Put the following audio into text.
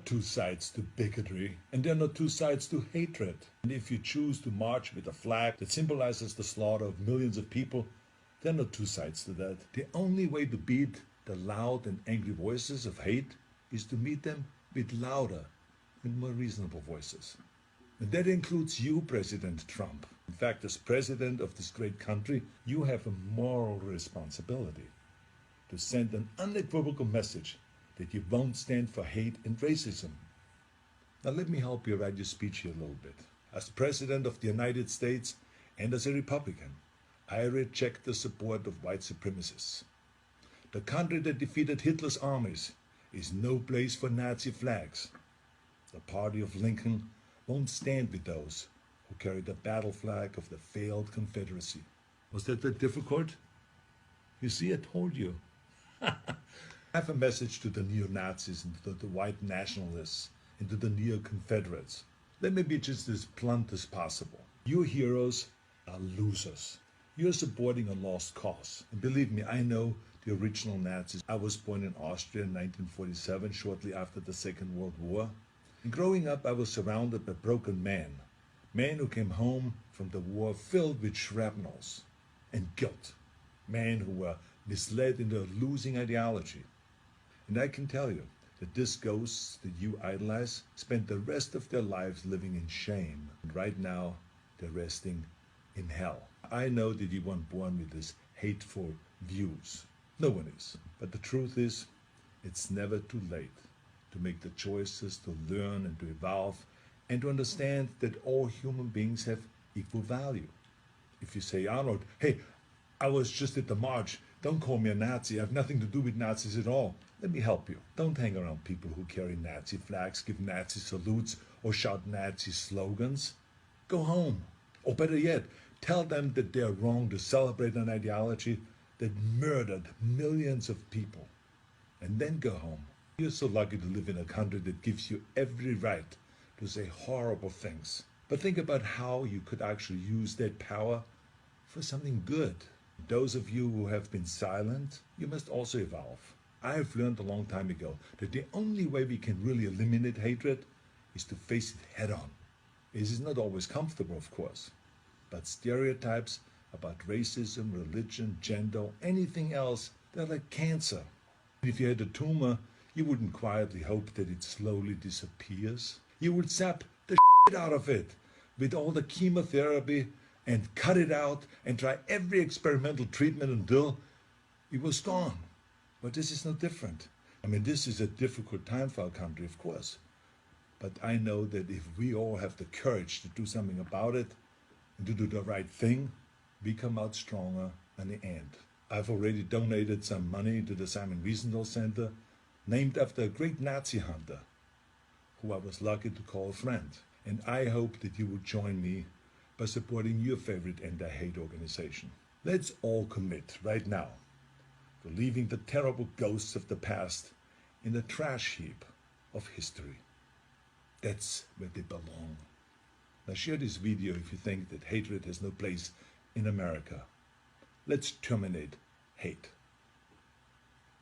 Two sides to bigotry, and there are not two sides to hatred. And if you choose to march with a flag that symbolizes the slaughter of millions of people, there are not two sides to that. The only way to beat the loud and angry voices of hate is to meet them with louder and more reasonable voices. And that includes you, President Trump. In fact, as president of this great country, you have a moral responsibility to send an unequivocal message that you won't stand for hate and racism. Now let me help you write your speech here a little bit. As President of the United States and as a Republican, I reject the support of white supremacists. The country that defeated Hitler's armies is no place for Nazi flags. The party of Lincoln won't stand with those who carry the battle flag of the failed Confederacy. Was that difficult? You see, I told you. I have a message to the neo-Nazis and to the white nationalists and to the neo-Confederates. Let me be just as blunt as possible. You heroes are losers. You're supporting a lost cause. And believe me, I know the original Nazis. I was born in Austria in 1947, shortly after the Second World War. And growing up, I was surrounded by broken men who came home from the war filled with shrapnels and guilt. Men who were misled into a losing ideology. And I can tell you that these ghosts that you idolize spent the rest of their lives living in shame. And right now, they're resting in hell. I know that you weren't born with these hateful views. No one is. But the truth is, it's never too late to make the choices, to learn and to evolve, and to understand that all human beings have equal value. If you say, Arnold, hey, I was just at the march, don't call me a Nazi, I have nothing to do with Nazis at all. Let me help you. Don't hang around people who carry Nazi flags, give Nazi salutes, or shout Nazi slogans. Go home. Or better yet, tell them that they're wrong to celebrate an ideology that murdered millions of people. And then go home. You're so lucky to live in a country that gives you every right to say horrible things. But think about how you could actually use that power for something good. Those of you who have been silent, you must also evolve. I have learned a long time ago that the only way we can really eliminate hatred is to face it head on. It is not always comfortable, of course, but stereotypes about racism, religion, gender, anything else, they're like cancer. If you had a tumor, you wouldn't quietly hope that it slowly disappears. You would sap the shit out of it with all the chemotherapy and cut it out and try every experimental treatment until it was gone. But this is no different. I mean, this is a difficult time for our country, of course. But I know that if we all have the courage to do something about it and to do the right thing, we come out stronger in the end. I've already donated some money to the Simon Wiesenthal Center, named after a great Nazi hunter, who I was lucky to call a friend. And I hope that you will join me by supporting your favorite anti-hate organization. Let's all commit right now to leaving the terrible ghosts of the past in the trash heap of history. That's where they belong. Now share this video if you think that hatred has no place in America. Let's terminate hate.